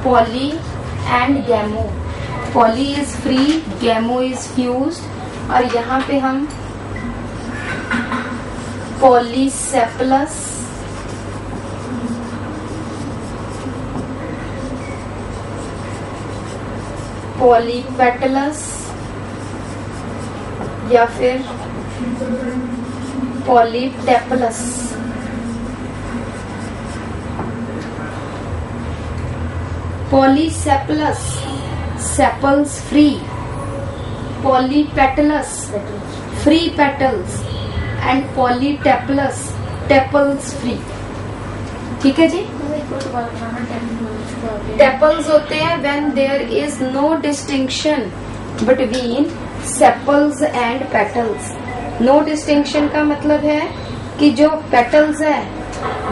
Poly and gamo. Poly is free, gamo is fused. और यहाँ पे हम पॉलीसेप्लस, पॉलीपेटलस या फिर polytepalous. Polysepalous, sepals free. Polypetalous, free petals. And polytepalous, tepals free. ठीक है जी। टेपल्स होते हैं when there is no distinction between sepals and petals. No distinction का मतलब है कि जो पेटल्स है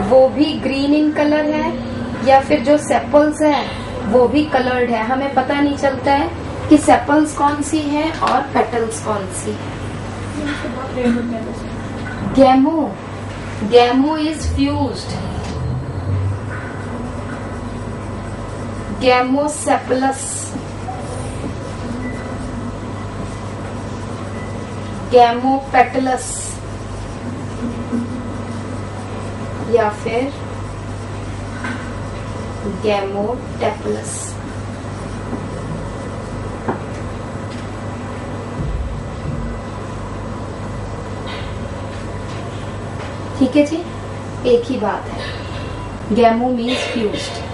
वो भी ग्रीन इन कलर है या फिर जो सेपल्स है वो भी कलर्ड है। हमें पता नहीं चलता है कि सेपल्स कौन सी है और पेटल्स कौन सी है। गैमो, गैमो इज फ्यूज्ड। गैमोसेप्लस, गैमोपेटलस या फिर गैमोटेपलस। ठीक है जी, एक ही बात है। गैमो मीन्स फ्यूज्ड।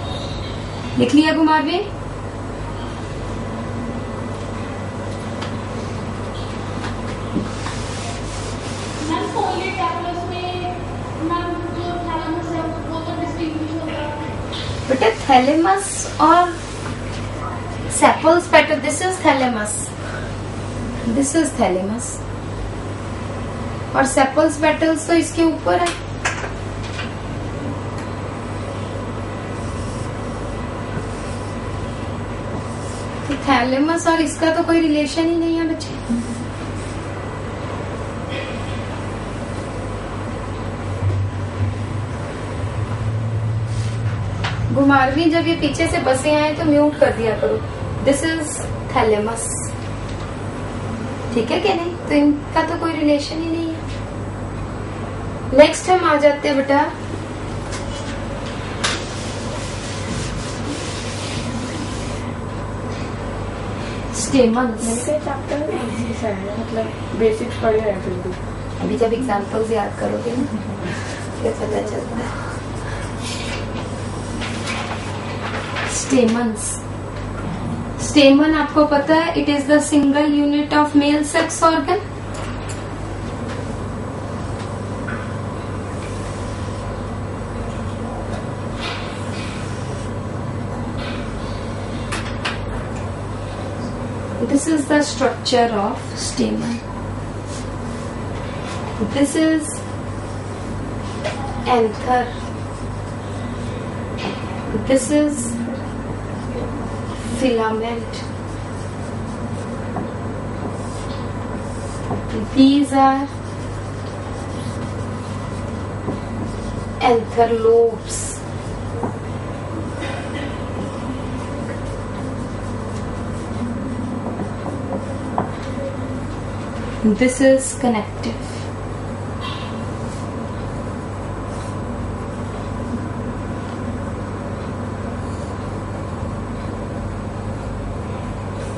लिख लिया कुमारवी? बेटा थैलेमस और sepals petal, this is thalamus, this is thalamus. और सेपल्स पेटल्स तो इसके ऊपर है। तो थैलेमस और इसका तो कोई रिलेशन ही नहीं है बच्चे। घुमारवी जब ये पीछे से बसे आए तो म्यूट कर दिया करो। This is thalamus. ठीक है क्या? नहीं तो इनका तो कोई रिलेशन ही नहीं है। नेक्स्ट हम आ जाते हैं बेटा स्टेमन्स। मतलब बेसिक्स पढ़े हैं फिर भी। अभी जब एग्जाम्पल्स याद करोगे ना फिर पता चलता है। स्टेमन्स, स्टेमन आपको पता है it is the single unit of male sex organ. This is the structure of stamen. This is anther. This is filament. These are anther lobes. This is connective.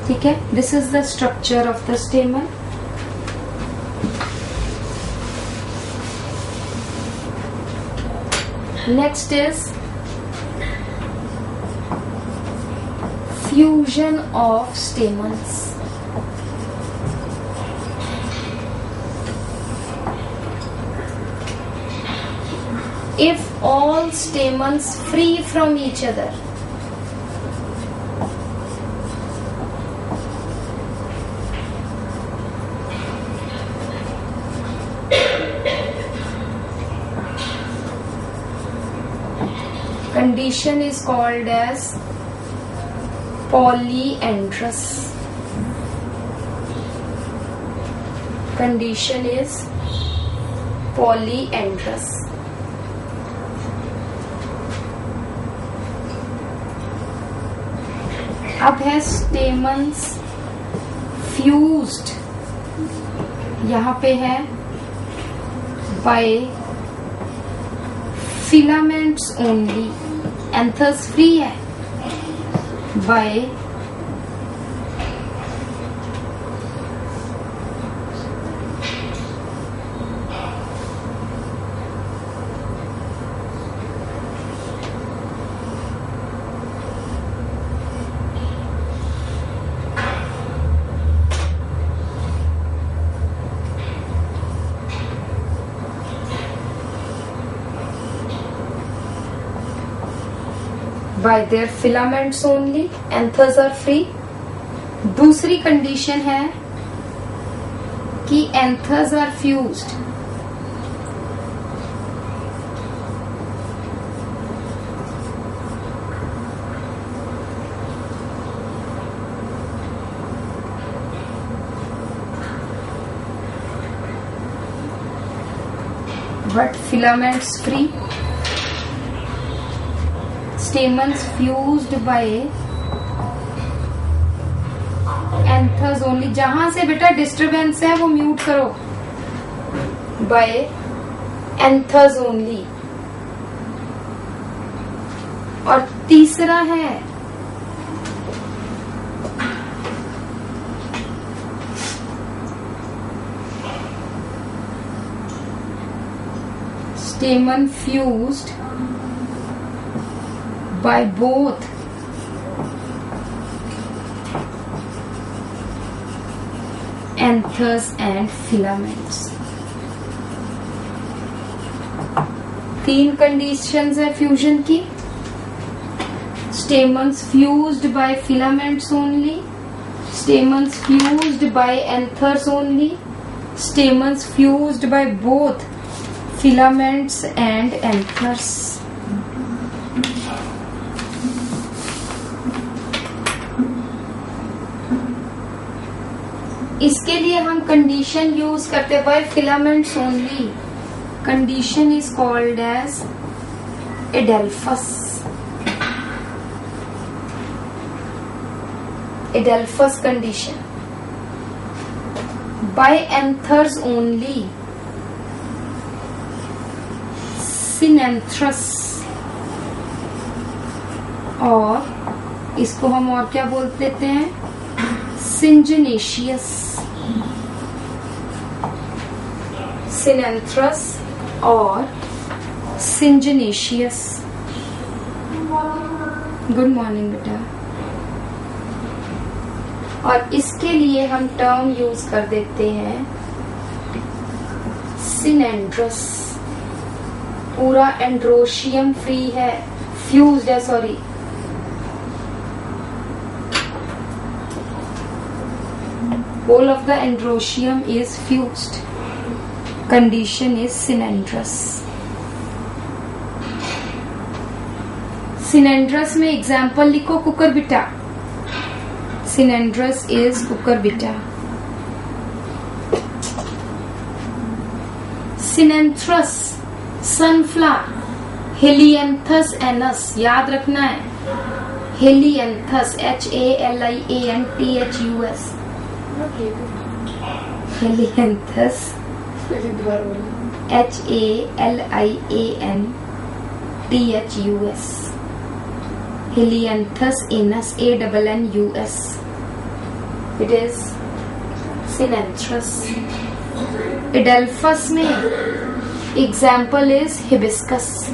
ठीक है, this is the structure of the stamen. Next is fusion of stamens. If all stamens free from each other, condition is called as polyandrous. Condition is polyandrous. अब है stamens fused, यहाँ पे है by filaments only, anthers free है, by by their filaments only, anthers are free. दूसरी condition है कि anthers are fused, but filaments free. Stamens fused by anthers only, जहां से बेटा डिस्टरबेंस है वो म्यूट करो, by anthers only. और तीसरा है stamen fused by both anthers and filaments. तीन कंडीशंस है फ्यूजन की. Stamens fused by filaments only, stamens fused by anthers only, stamens fused by both filaments and anthers. इसके लिए हम कंडीशन यूज करते हैं by filaments only. Condition is called as adelphous. Adelphous condition. By anthers only synandrous, और इसको हम और क्या बोल देते हैं, सिंजिनेशियस. सिनेंथ्रस और सिंजिनेशियस. गुड मॉर्निंग बेटा. और इसके लिए हम टर्म यूज कर देते हैं सिनेंड्रस. पूरा एंड्रोशियम फ्री है, फ्यूज्ड है, sorry. Whole of the androecium is fused. Condition is synandrous. Synandrous में एग्जाम्पल लिखो, Cucurbita. Synandrous is cucurbita. Synanthus sunflower. Helianthus anus, याद रखना है. Helianthus, Halianthus. Helianthus, Halianthus. Helianthus anus, Annus. It is Synanthus. Adelphus में example is hibiscus.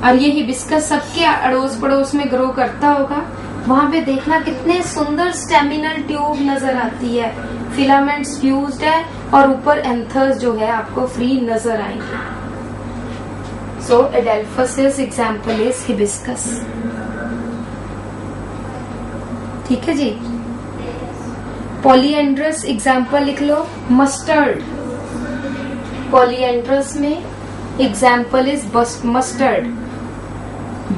और ये hibiscus सबके अड़ोस पड़ोस में ग्रो करता होगा. वहां पे देखना कितने सुंदर स्टेमिनल ट्यूब नजर आती है. फिलामेंट्स फ्यूज्ड है और ऊपर एंथर्स जो है आपको फ्री नजर आएंगे. So adelphous example is hibiscus. ठीक है जी. पॉलीएंड्रस एग्जाम्पल लिख लो, मस्टर्ड. पॉलीएंड्रस में example is mustard.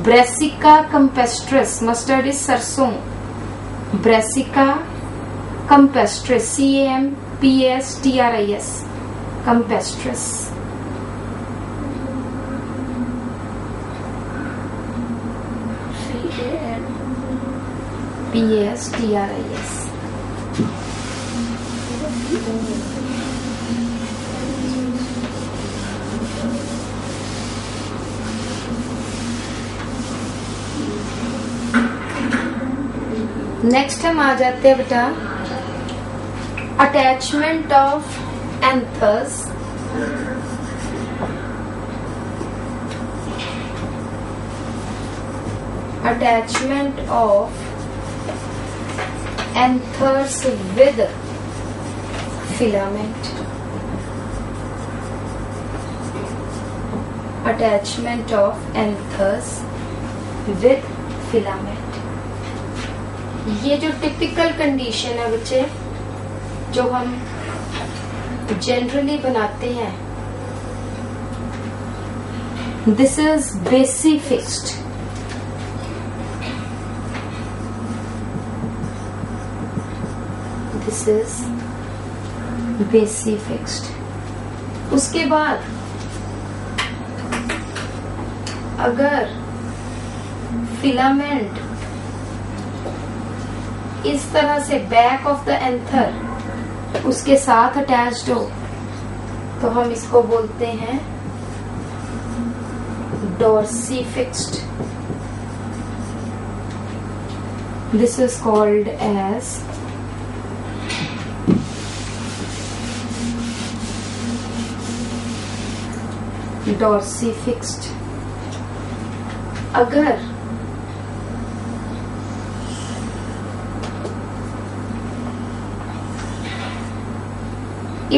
Brassica campestris, mustard is सरसों. Brassica campestris, CAMPASTRIS, campestris. PASTRIS. Next हम आ जाते हैं बेटा attachment of anthers. Attachment of anthers with filament. Attachment of anthers with filament. ये जो टिपिकल कंडीशन है बच्चे, जो हम जनरली बनाते हैं, दिस इज बेसी फिक्स्ड. दिस इज बेसी फिक्स्ड. उसके बाद अगर फिलामेंट इस तरह से बैक ऑफ द एंथर उसके साथ अटैच्ड हो तो हम इसको बोलते हैं dorsifixed. This is called as dorsifixed. अगर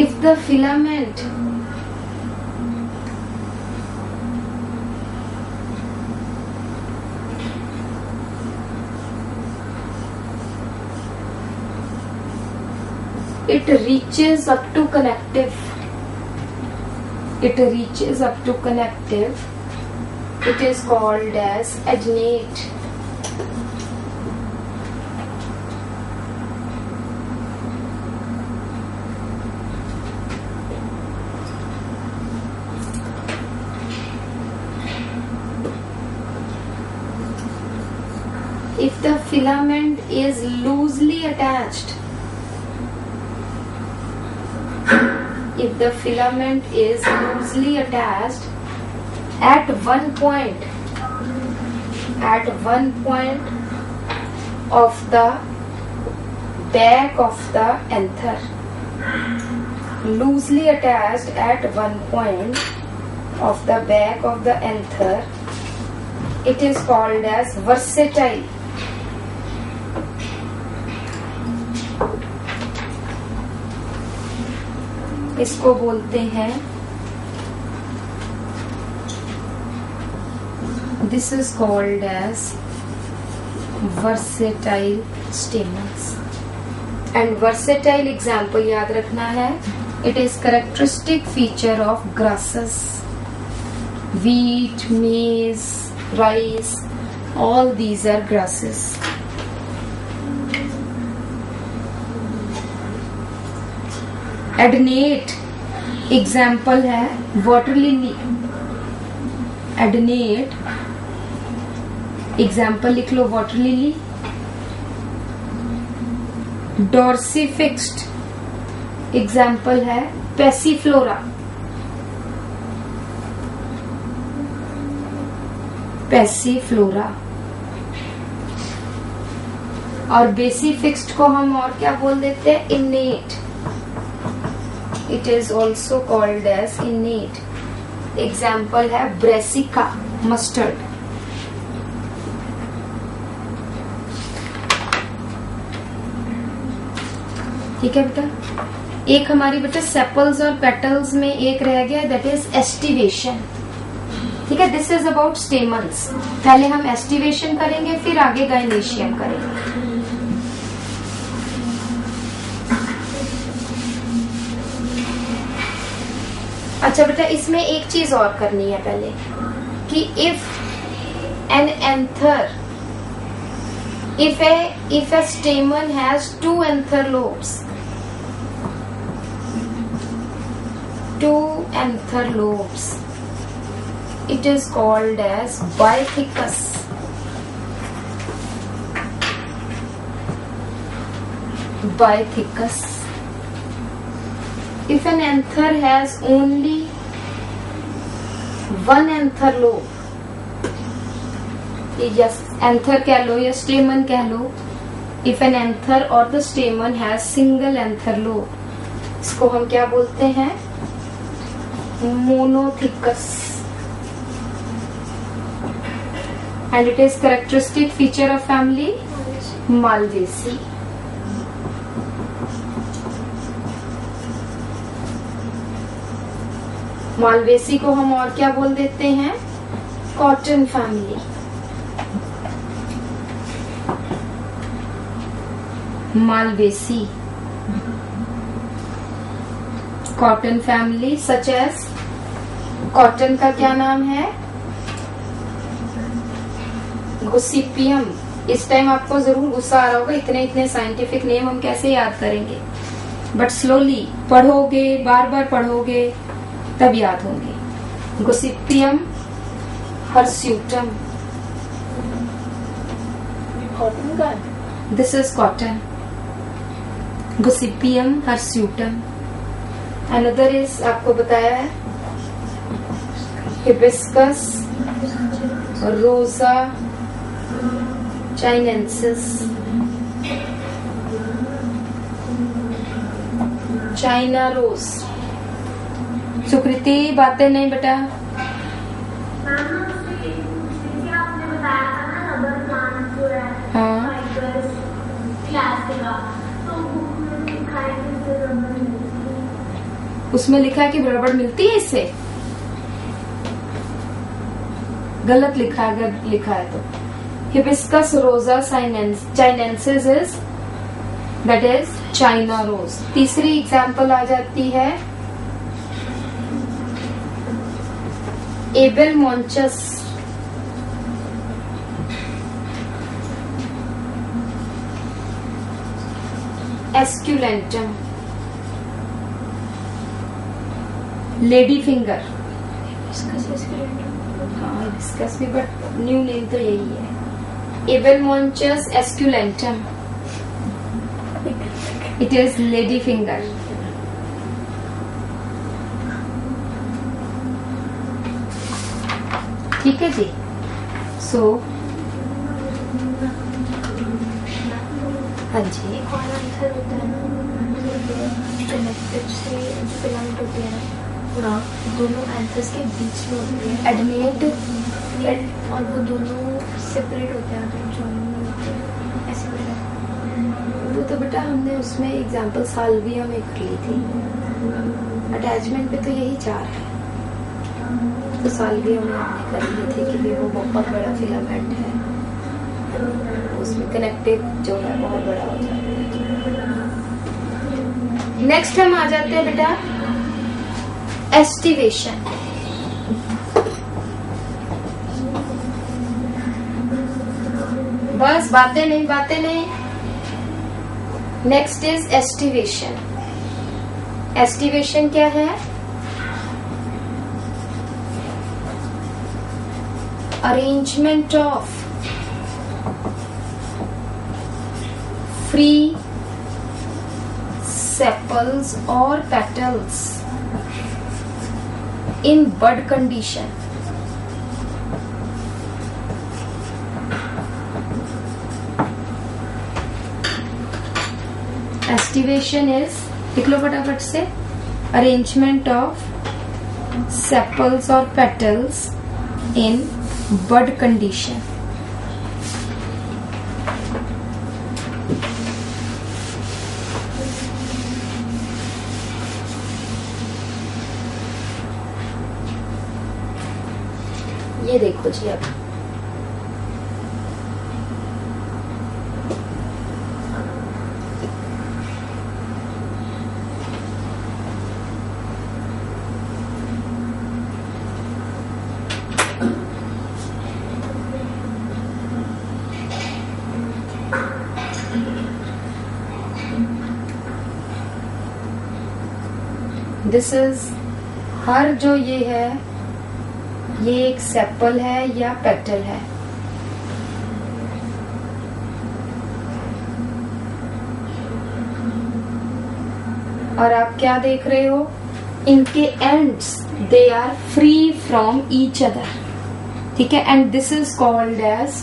if the filament it reaches up to connective, it is called as adnate. If the filament is loosely attached, at one point of the back of the anther, loosely attached at one point of the back of the anther, it is called as versatile. इसको बोलते हैं, this is called as versatile stamens. And versatile example याद रखना है, it is characteristic feature of grasses, wheat, maize, rice, all these are grasses. Adnate example है water lily. Adnate example लिख लो, water lily. Dorsifixed example है Passiflora. Passiflora. और बेसी fixed को हम और क्या बोल देते हैं, इनेट. It is also called as innate. Example है ब्रेसिका मस्टर्ड. ठीक है बेटा. एक हमारी बेटा सेपल्स और पेटल्स में एक रह गया, दैट इज एस्टिवेशन. ठीक है, दिस इज अबाउट स्टेमन्स. पहले हम एस्टिवेशन करेंगे, फिर आगे गाइनेशियम करेंगे. अच्छा बेटा, इसमें एक चीज और करनी है पहले, कि if an anther, if a stamen has two anther lobes, it is called as bificcus. Bythecus. If an anther has only one anther lobe, या anther कह लो या stamen कह लो, if an anther or the stamen has single anther lobe, इसको हम क्या बोलते हैं? Monothecus. And it is characteristic feature of family Malvaceae. Malvaceae को हम और क्या बोल देते हैं? Cotton family. Malvaceae cotton family such as, cotton का क्या नाम है? गोसिपियम। इस टाइम आपको जरूर गुस्सा आ रहा होगा, इतने इतने साइंटिफिक नेम हम कैसे याद करेंगे, बट स्लोली पढ़ोगे, बार बार पढ़ोगे तब याद होंगे। गोसिपियम हर्स्यूटम, कॉटन का है। This is cotton. Gossypium hirsutum. Another is, आपको बताया है, hibiscus rosa chinensis, China rose. सुकृति बातें नहीं बेटा? हाँ, उसमें लिखा है कि रबड़ मिलती है इससे। गलत लिखा है, अगर लिखा है तो। Hibiscus rosa sinensis is, that is China rose. तीसरी एग्जाम्पल आ जाती है एबेलमोंचस एस्क्यूलेंटम, लेडी फिंगर। हाँ, हिबिस्कस भी, बट न्यू नेम तो यही है, Abelmoschus esculentus. It is lady finger. ठीक है जी। सो हाँ जी, कौन आंसर होता है ना, कनेक्टेड से फिलामेंट होते हैं ना, दोनों आंसर्स के बीच में होते हैं एडमेट, और वो दोनों सेपरेट होते हैं, तो जॉइन नहीं होते हैं, ऐसे होता है। वो तो बेटा हमने उसमें एग्जाम्पल साल्विया में कर ली थी। अटैचमेंट पे तो यही चार है, तो साल्विया में हमने कर लिए थे कि वो बहुत बड़ा फिलामेंट है, उसमें कनेक्टिव जो है बहुत बड़ा हो जाता है। नेक्स्ट हम आ जाते हैं बेटा एस्टिवेशन। बस बातें नहीं, बातें नहीं। Next is aestivation. एस्टिवेशन क्या है? अरेंजमेंट ऑफ फ्री सेपल्स और petals in bud condition. Estivation is, लिख लो फटाफट से, arrangement of sepals or petals in bud condition. ये देखो जी, अब दिस इज, हर जो ये है, ये एक सेपल है या पेटल है। और आप क्या देख रहे हो, इनके ends they are free from each other, ठीक है, and this is called as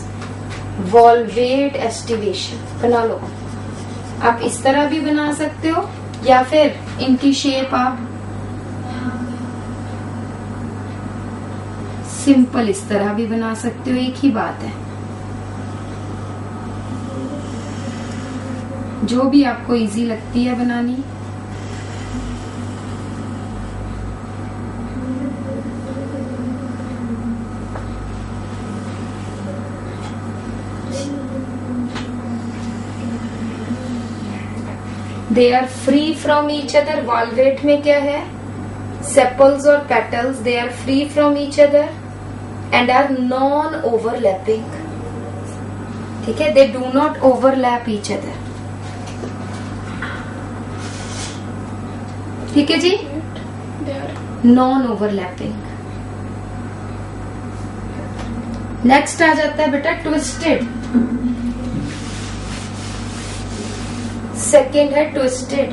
valvate aestivation. बना लो, आप इस तरह भी बना सकते हो या फिर इनकी शेप आप सिंपल इस तरह भी बना सकते हो, एक ही बात है। जो भी आपको इजी लगती है बनानी। They are free from each other. Valvate में क्या है, सेपल्स और petals they are free from each other and are non overlapping, ठीक है, they do not overlap each other, ठीक है जी, नॉन ओवरलैपिंग। नेक्स्ट आ जाता है बेटा ट्विस्टेड। सेकेंड है ट्विस्टेड।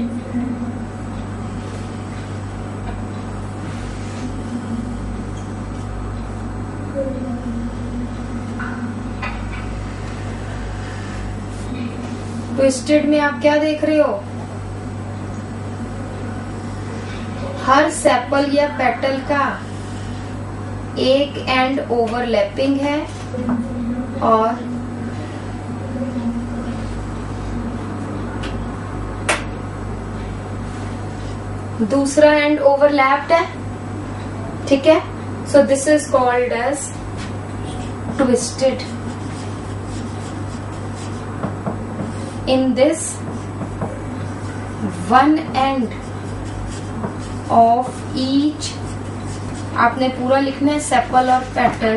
ट्विस्टेड में आप क्या देख रहे हो, हर सेपल या पेटल का एक एंड ओवरलैपिंग है और दूसरा एंड ओवरलैप्ड है, ठीक है, so this is called as twisted. In this one end of each, आपने पूरा लिखना है, सेपल और petal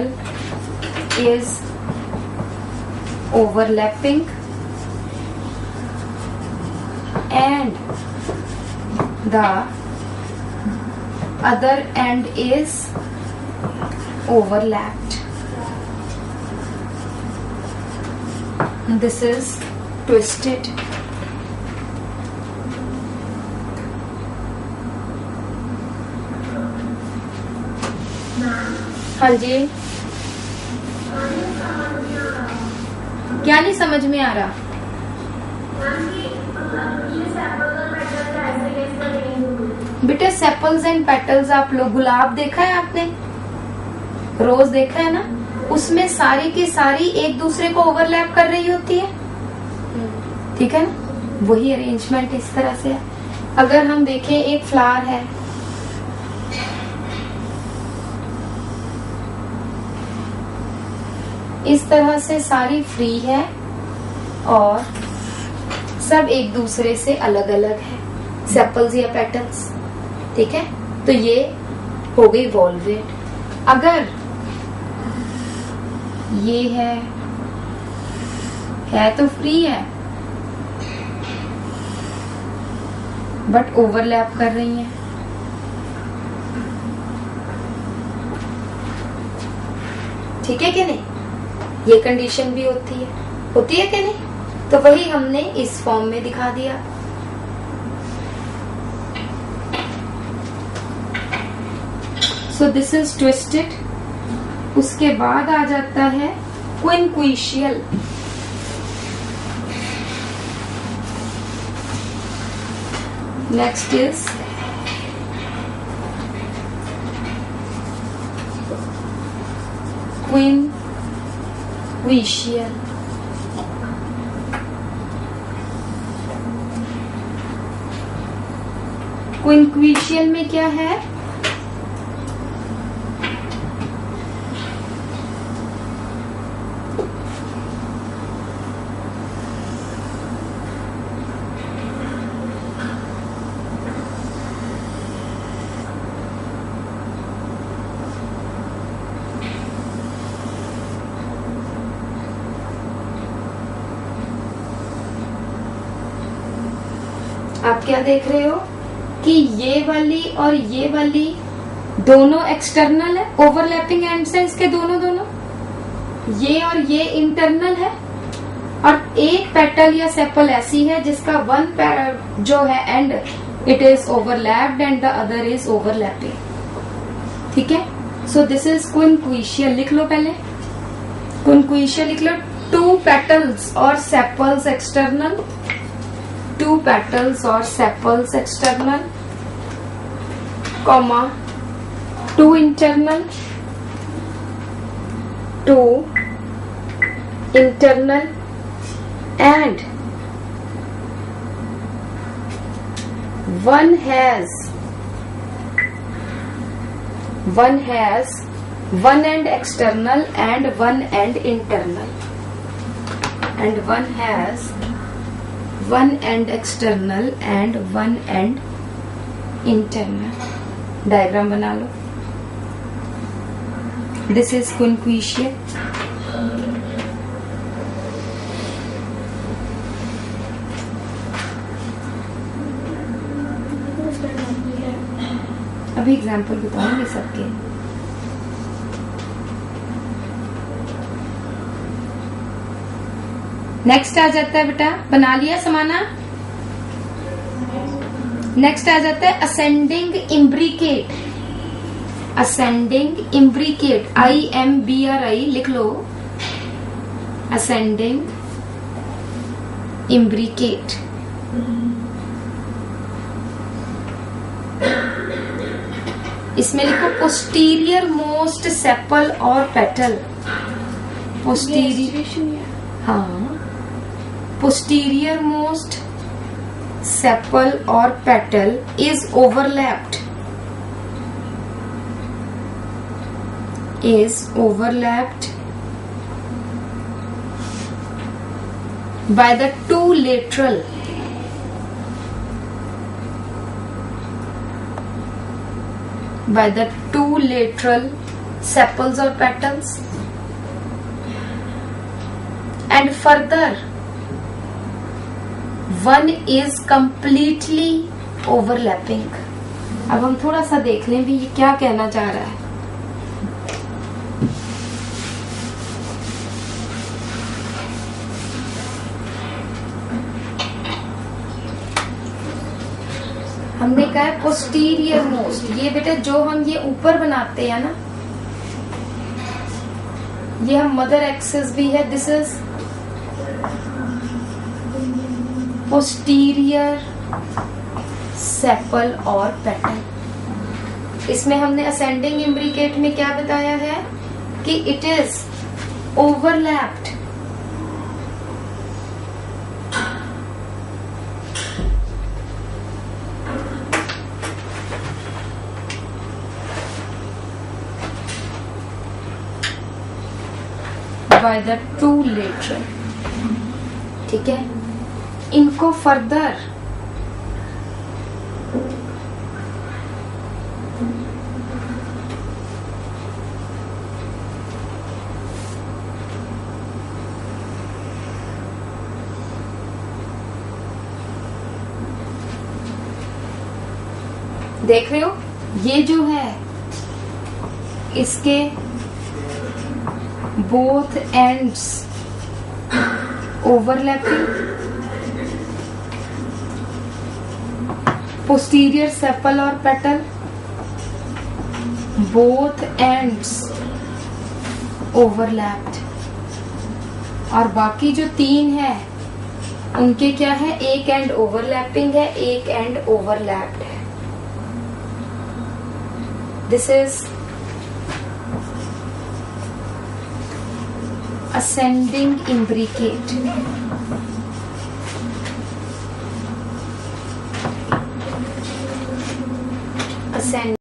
is overlapping and the other end is overlapped. This is twisted. हाँ जी, क्या नहीं समझ में आ रहा? बेटा सेपल्स एंड पेटल्स, आप लोग गुलाब देखा है आपने, रोज देखा है ना, उसमें सारी की सारी एक दूसरे को ओवरलैप कर रही होती है, ठीक है ना, वही अरेंजमेंट इस तरह से है। अगर हम देखें एक फ्लावर है, इस तरह से सारी फ्री है और सब एक दूसरे से अलग अलग है, सेपल्स या पेटल्स, ठीक है, तो ये हो गई वॉल्वेट। अगर ये है तो फ्री है बट ओवरलैप कर रही हैं, ठीक है कि नहीं, ये कंडीशन भी होती है कि नहीं, तो वही हमने इस फॉर्म में दिखा दिया। सो दिस इज ट्विस्टेड। उसके बाद आ जाता है क्विंक्विशियल। Next is क्विंक्विशियल। क्विंक्विशियल में क्या है, आप क्या देख रहे हो कि ये वाली और ये वाली दोनों एक्सटर्नल है, ओवरलैपिंग एंड्स है इसके दोनों, ये और ये इंटरनल है, और एक पेटल या सेपल ऐसी है जिसका वन जो है and it is overlapped and the other is overlapping. ठीक है. So this is quincuncial. लिख लो पहले क्विंक्विशियल लिख लो. 2 petals or sepals external, 2 petals or sepals external, comma 2 internal, 2 internal, and one has one end external and one end internal, and one has one end external and one end internal. Diagram बना लो. This is क्विंक्विशियल. अभी example बताऊंगी सबके. Next आ जाता है बेटा, बना लिया समाना. नेक्स्ट आ जाता है ascending imbricate. Ascending imbricate, IMBRI लिख लो. Ascending imbricate. इसमें लिखो पोस्टीरियर मोस्ट सेपल और पेटल. पोस्टीरियर, हाँ, posterior most sepal or petal is overlapped by the two lateral sepals or petals, and further one is completely overlapping. अब हम थोड़ा सा देख लें भी ये क्या कहना चाह रहा है. हमने कहा है पोस्टीरियर मोस्ट. ये बेटा जो हम ये ऊपर बनाते हैं ना, ये हम मदर एक्सिस भी है. दिस इज पोस्टीरियर सेपल और पेटल. इसमें हमने असेंडिंग इम्ब्रिकेट में क्या बताया है कि it is overlapped by the 2 lateral. ठीक है. इनको फर्दर देख रहे हो, ये जो है इसके both ends overlapping. Posterior sepal और पेटल बोथ एंड्स ओवरलैप्ड. और बाकी जो 3 है उनके क्या है, एक एंड ओवरलैपिंग है, एक एंड ओवरलैप्ड है. This is ascending imbricate. Ascending